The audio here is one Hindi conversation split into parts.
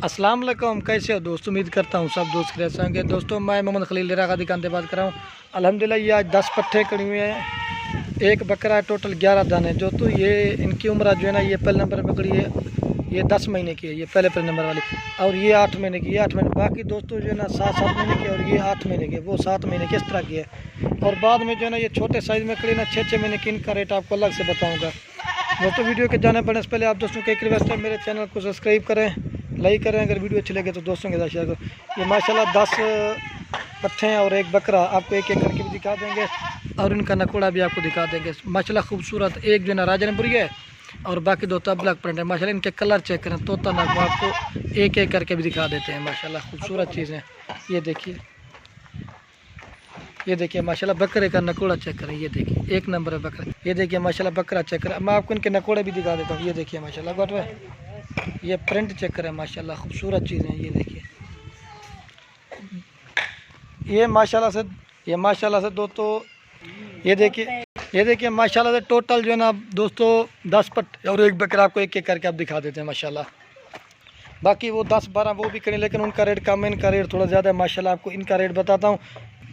अस्सलाम वालेकुम, कैसे हो दोस्तों। उम्मीद करता हूँ सब दोस्त कैसे होंगे। दोस्तों मैं मोहम्मद खलील डेरा गादी खान से बात कर रहा हूँ। अल्हम्दुलिल्लाह ये आज 10 पट्ठे कड़ी हुए हैं, एक बकरा है, टोटल 11 दाने। जो तो ये इनकी उम्र जो है ना, ये पहले नंबर पर पकड़ी है, ये 10 महीने की है, ये पहले नंबर वाली। और ये 8 महीने की, ये 8 महीने। बाकी दोस्तों जो है ना 7-7 महीने की, और ये 8 महीने के, वो 7 महीने की, इस तरह की है। और बाद में जो है ना ये छोटे साइज़ में कड़ी ना 6-6 महीने की, इनका रेट आपको अलग से बताऊँगा। दोस्तों वीडियो के जाने पड़ने से पहले आप दोस्तों को एक रिक्वेस्ट है, मेरे चैनल को सब्सक्राइब करें, लाइक करें, अगर वीडियो अच्छी लगे तो दोस्तों के साथ शेयर करो। ये माशाल्लाह 10 पट्ठे हैं और एक बकरा, आपको एक एक करके भी दिखा देंगे और इनका नकोड़ा भी आपको दिखा देंगे। माशाल्लाह खूबसूरत, एक जो ना राजनपुरी है और बाकी दो तबलक प्रिंट है। माशाल्लाह इनके कलर चेक करें, तोता नग आपको एक एक करके भी दिखा देते हैं। माशाल्लाह खूबसूरत चीज़ें, ये देखिए, ये देखिए माशाल्लाह बकरे का नकोड़ा चेक करें, ये देखिए एक नंबर है बकरा। ये देखिए माशाल्लाह बकरा चेक करें, मैं आपको इनके नकोड़े भी दिखा देता हूँ। ये देखिए माशाल्लाह बट ये प्रिंट चेक करें, माशाल्लाह खूबसूरत चीज़ें। ये देखिए, ये माशाल्लाह से दोस्तों ये देखिए माशाल्लाह से टोटल जो है ना दोस्तों 10 पट्टे और एक बकरा, आपको एक एक करके आप दिखा देते हैं माशाल्लाह। बाकी वो 10-12 वो भी करें, लेकिन उनका रेट कम है, इनका रेट थोड़ा ज़्यादा है। माशाल्लाह आपको इनका रेट बताता हूँ।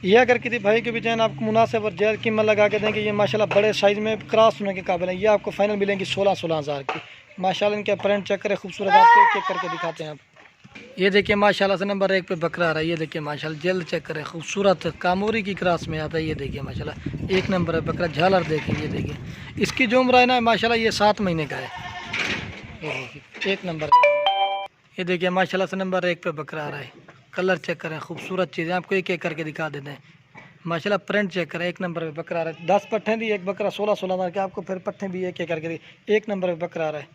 ये अगर किसी भाई के भी चैन आपको मुनासिब और जायज़ कीमत लगा के देंगे, ये माशाल्लाह बड़े साइज़ में क्रॉस होने के काबिल है। ये आपको फाइनल मिलेंगी 16-16 हज़ार की। माशाल्लाह इनके प्रिंट चेक करें, खूबसूरत, आपको एक एक करके दिखाते हैं आप। ये देखिए माशाल्लाह से नंबर 1 पे बकरा आ रहा है। ये देखिए माशाल्लाह जल्द चेक करें, खूबसूरत कामोरी की क्रॉस में आता है। ये देखिए माशाल्लाह एक नंबर है बकरा। झालर देखिए, ये देखिए इसकी जो उम्र है ना माशाल्लाह ये 7 महीने का है। ये देखिए एक नंबर। ये देखिए माशाल्लाह से नंबर 1 पे बकरा आ रहा है। कलर चेक करें, खूबसूरत चीज़ें आपको एक एक करके दिखा देते हैं। माशाल्लाह प्रिंट चेक करें, एक नंबर पे बकरा आ रहा है। 10 पट्ठे दी, एक बकरा 16-16 हज़ार के, आपको फिर पट्ठे भी एक एक करके एक नंबर पे बकरा आ रहा है।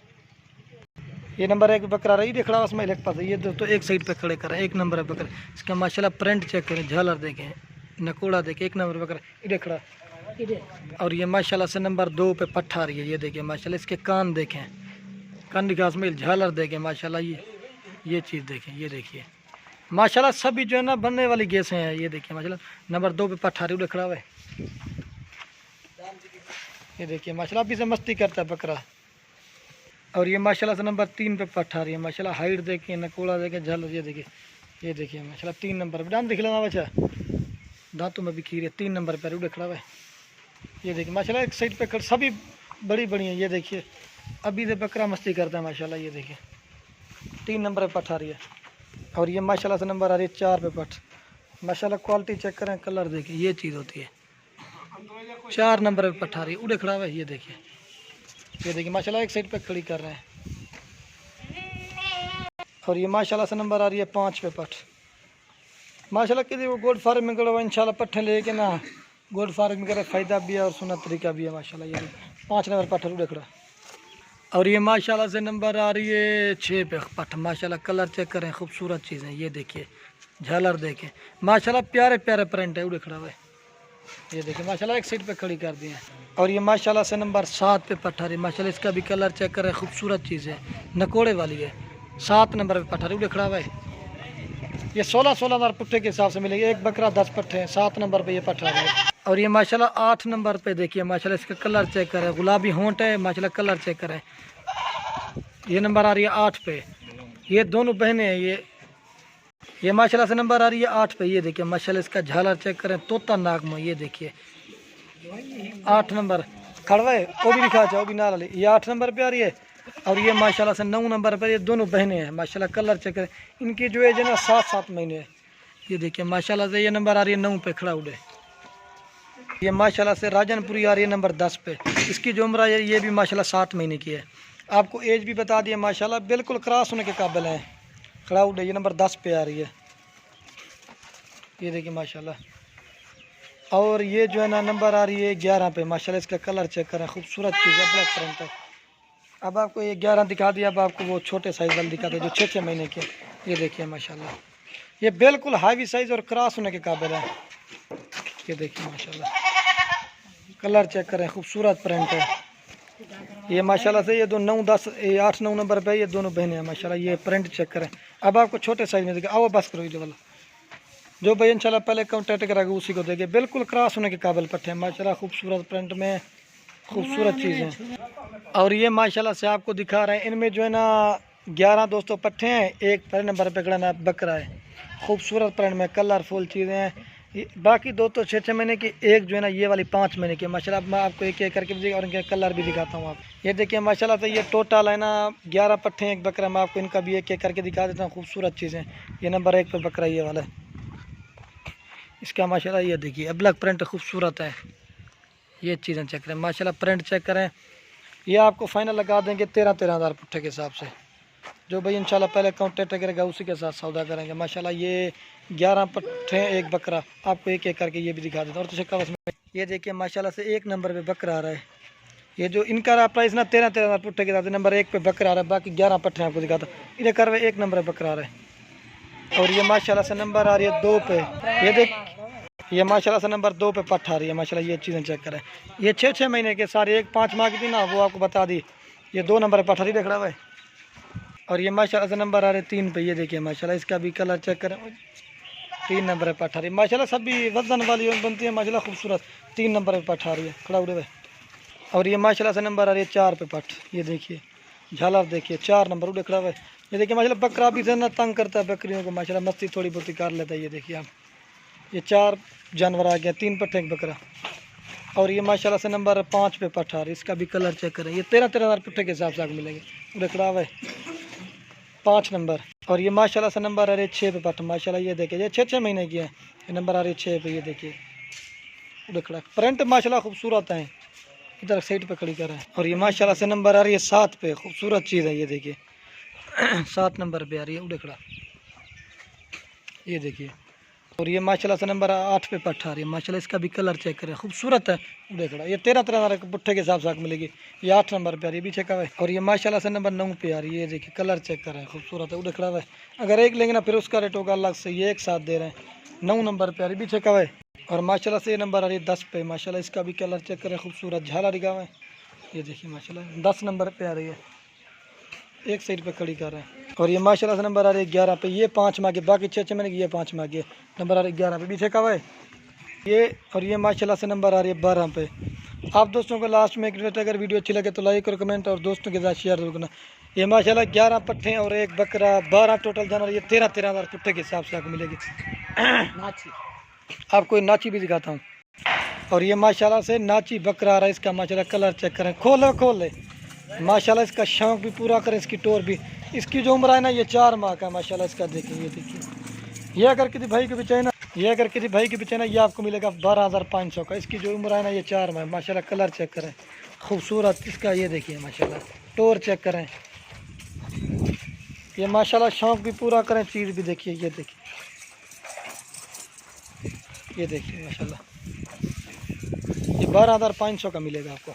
ये नंबर 1 बकरा रही देख रहा है उसमें लिख पाता है। ये दोस्तों एक साइड पे खड़े कर रहा है, एक नंबर है बकरा। इसका माशाल्लाह प्रिंट चेक करें, झालर देखें, नकोड़ा देखें, एक नंबर बकरा ये देख रहा। और ये माशाल्लाह से नंबर 2 पे पट्ठा रही है। ये देखें माशाल्लाह इसके कान देखें, कान निकास में झालर देखें माशाल्लाह। ये चीज़ देखें, ये देखिए माशाल्लाह सभी जो है ना बनने वाली गैसें हैं। ये देखिए माशाल्लाह नंबर 2 पे पट्ठा रही खड़ा हुआ है। ये देखिए माशाल्लाह अभी से मस्ती करता है बकरा। और ये माशाल्लाह से नंबर 3 पे पट्ठा रही है। माशाल्लाह हाइट देखिए, नकोड़ा देखें, झालर। ये देखिए माशाल्लाह 3 नंबर पर दांत दिख लेना बच्चा, दांतों में भी खीर है। 3 नंबर पर उड़े खड़ा हुआ है। ये देखिए माशाल्लाह एक साइड पे सभी बड़ी बड़ी हैं। ये देखिए अभी से बकरा मस्ती करता है माशाल्लाह। ये देखिए 3 नंबर पर पट्ठा रही है। और ये माशाल्लाह से नंबर आ रही है 4 पे पट। माशाल्लाह क्वालिटी चेक करें, कलर देखिए, ये चीज़ होती है। 4 नंबर पे पट्ठा रही है, उड़े खड़ा हुआ है। ये देखिए माशाल्लाह एक साइड पे खड़ी कर रहे हैं। और ये माशाल्लाह से नंबर आ रही है 5 पे पट। माशाल्लाह किसी को गोल्ड फार्मिंग करो इंशाल्लाह पट्ठे लेके ना गोल्ड फार्मिंग करे, फ़ायदा भी है और सुना तरीका भी है माशाल्लाह। ये 5 नंबर पट्ठा उड़े खड़ा। और ये माशाल्लाह से नंबर आ रही है 6 पे पट। माशाल्लाह कलर चेक करें, खूबसूरत चीज़ें। ये देखिए झालर देखें, माशाल्लाह प्यारे प्यारे प्रिंट है, उड़े खड़ा हुआ है। ये देखिए माशाल्लाह एक साइड पे खड़ी कर दी है। और ये माशाल्लाह से नंबर 7 पे पट्ठा रही। माशाल्लाह इसका भी कलर चेक करें, खूबसूरत चीज़ है, नकोड़े वाली है। 7 नंबर पे पट्ठा रही, उड़े खड़ा हुआ है। ये 16-16 हज़ार पुट्ठे के हिसाब से मिलेगी। एक बकरा 10 पट्ठे हैं, 7 नंबर पे ये पट्ठा रही है। और ये माशाल्लाह 8 नंबर पे देखिए माशाल्लाह इसका कलर चेक करें, गुलाबी होंठ है माशाल्लाह, कलर चेक करें। ये नंबर आ रही है 8 पे। ये दोनों बहनें हैं। ये माशाल्लाह से नंबर आ रही है 8 पे। ये देखिए माशाल्लाह इसका झालर चेक करें, तोता नाग में। ये देखिए 8 नंबर खड़वा है, वो भी दिखा चाहो भी ना ले। ये 8 नंबर पे आ रही है। और ये माशाल्लाह से 9 नंबर पर ये दोनों बहनें हैं। माशाल्लाह कलर चेक करें, इनकी जो एज है ना 7-7 महीने है। ये देखिए माशाल्लाह से ये नंबर आ रही है 9 पे खड़ा उड़े। ये माशाल्लाह से राजनपुरी आ रही है नंबर 10 पे। इसकी जो उम्र है ये भी माशाल्लाह 7 महीने की है। आपको एज भी बता दिया माशाल्लाह, बिल्कुल क्रॉस होने के काबिल है। खड़ा उड़े ये नंबर 10 पे आ रही है। ये देखिए माशाल्लाह। और ये जो है ना नंबर आ रही है 11 पे। माशाल्लाह इसका कलर चेक करें, खूबसूरत चीज़ है, ब्लैक प्रिंट है। अब आपको ये 11 दिखा दिया, अब आपको वो छोटे साइज़ वाले दिखाते जो 6-6 महीने के। ये देखिए माशाल्लाह ये बिल्कुल हाईवी साइज़ और क्रॉस होने के काबिल है। ये देखिए माशाल्लाह कलर चेक करें, खूबसूरत प्रिंट है। ये माशाल्लाह से ये 9-10 8-9 नंबर पे ये दोनों बहनें हैं माशाल्लाह। ये प्रिंट चेक करें। अब आपको छोटे साइज़ में देखिए, आओ बस करो ये वाला जो भाई इंशाल्लाह पहले कॉन्टैक्ट करेगा उसी को देंगे। बिल्कुल क्रॉस होने के काबिल पट्टे हैं माशाल्लाह, खूबसूरत प्रिंट में, खूबसूरत चीज़ें। और ये माशाल्लाह से आपको दिखा रहे हैं, इनमें जो है ना 11 दोस्तों पट्ठे हैं, एक पहले नंबर पे खड़ा बकरा है, खूबसूरत प्रिंट में कलरफुल चीज़ें हैं। बाकी दो तो 6-6 महीने की, एक जो है ना ये वाली 5 महीने की माशाल्लाह। मैं आपको एक एक करके भी और इनके कलर भी दिखाता हूँ। आप ये देखिए माशाल्लाह से ये टोटल है ना 11 पट्ठे हैं, एक बकरा। मैं आपको इनका भी एक एक करके दिखा देता हूँ। खूबसूरत चीज़ें, ये नंबर 1 पे बकरा ये वाला है, इसका माशाल्लाह ये देखिए अबलग प्रिंट खूबसूरत है। ये चीज़ें चेक करें माशाल्लाह, प्रिंट चेक करें। ये आपको फाइनल लगा देंगे 13-13 हज़ार पुट्ठे के हिसाब से। जो भाई इंशाल्लाह पहले कांटेक्ट करेगा उसी के साथ सौदा करेंगे माशाल्लाह। ये 11 पट्ठे एक बकरा, आपको एक एक करके ये भी दिखा देता हूँ। और तो शक्का में ये देखिए माशाल्लाह से एक नंबर पे बकरा आ रहा है। ये जो इनका प्राइस ना 13-13 हज़ार पुट्ठे के साथ नंबर 1 पे बकरा आ रहा है। बाकी 11 पट्ठे आपको दिखाता हूँ। इधर करवे एक नंबर पे बकरा आ रहा है। और ये माशाल्लाह से नंबर आ रही है 2 पे। ये देख, ये माशाल्लाह से नंबर 2 पे पट्ठा आ रही है माशाल्लाह। ये चीज़ें चेक करें, ये 6-6 महीने के सारे, एक 5 माह की थी ना वो आपको बता दी। ये 2 नंबर पे पट्ठा रही देख रहा है। और ये माशाल्लाह से नंबर आ रहे 3 पे। ये देखिए माशाल्लाह, इसका भी कलर चेक करें, 3 नंबर पे पट्ठा रही माशाल्लाह। सब भी वजन वाली बनती है माशाल्लाह, खूबसूरत 3 नंबर पे पट्ठा रही है खड़ा उड़े हुए। और ये माशाल्लाह से नंबर आ रही है 4 पे पट्ठ। ये देखिए झालर देखिए 4 नंबर उड़े खड़ा हुआ है। ये देखिए माशाल्लाह बकरा भी से ना तंग करता है बकरियों को माशाल्लाह, मस्ती थोड़ी बहुत कर लेता है। ये देखिए आप, ये 4 जानवर आ गया, 3 पट्ठे एक बकरा। और ये माशाल्लाह से नंबर 5 पे पट्ठा, इसका भी कलर चेक करें। ये 13-13 हज़ार पुट्ठे के हिसाब से आपको मिलेंगे उड़े खड़ा हुआ है 5 नंबर। और ये माशाल्लाह से नंबर आ रही है 6 पे पट्ठ माशाल्लाह। ये देखिए ये 6-6 महीने की है, ये नंबर आ रही है 6 पे। ये देखिए उड़े खड़ा, प्रिंट माशाल्लाह खूबसूरत है। इधर साइड पे खड़ी कर रहा है। और ये माशाल्लाह से नंबर आ रही है 7 पे, खूबसूरत चीज़ है। ये देखिए 7 नंबर पे आ रही है उड़े खड़ा, ये देखिए। और ये माशाल्लाह से नंबर 8 पे पट्ठा आ रही है माशाल्लाह, इसका भी कलर चेक करें, खूबसूरत है उड़े खड़ा। ये 13-13 हज़ार पुट्ठे के हिसाब से आपको मिलेगी। ये 8 नंबर पे आ रही है, भी चेक है। और ये माशाल्लाह से नंबर 9 पे आ रही है। ये देखिए कलर चेक करें, खूबसूरत है उड़े खड़ा है। अगर एक लेंगे ना फिर उसका रेट होगा अलग से, ये एक साथ दे रहे हैं। 9 नंबर पे आ रही है, भी चेक है। और माशाल्लाह से ये नंबर आ रही है 10 पे माशाल्लाह, इसका भी कलर चेक करें, खूबसूरत झाला दिखा हुआ है। ये देखिए माशाल्लाह 10 नंबर पे आ रही है, एक साइड पे खड़ी कर रहे हैं। और ये माशाल्लाह से नंबर आ रही है 11 पे। ये 5 माह के, बाकी 6-6 महीने की, ये 5 माह के। नंबर आ रही है 11 पे, पीछे का है ये। और ये माशाल्लाह से नंबर आ रही है 12 पे। आप दोस्तों को लास्ट में एक रिक्वेस्ट, अगर वीडियो अच्छी लगे तो लाइक और कमेंट और दोस्तों के साथ शेयर जरूर करना। ये माशाल्लाह 11 पट्ठे और एक बकरा, 12 टोटल जानवर। ये 13-13 हज़ार पुट्ठे के हिसाब से आपको मिलेगी। नाची, आपको नाची भी दिखाता हूँ। और ये माशाल्लाह से नाची बकरा आ रहा है, इसका माशाल्लाह कलर चेक करें, खोल ले माशाल्लाह। इसका शौक भी पूरा करें, इसकी टोर भी। इसकी जो उम्र है ना ये 4 माह का माशाल्लाह। इसका देखिए, ये देखिए। ये अगर किसी भाई के पीछे ना, ये अगर किसी भाई के पीछे ना, ये आपको मिलेगा 12,500 का। इसकी जो उम्र है ना ये 4 माह माशाल्लाह। कलर चेक करें, खूबसूरत इसका। ये देखिए माशाल्लाह, टोर चेक करें। ये माशाल्लाह शौक भी पूरा करें, चीज़ भी देखिए। ये देखिए, ये देखिए माशाल्लाह, ये 12,500 का मिलेगा आपको।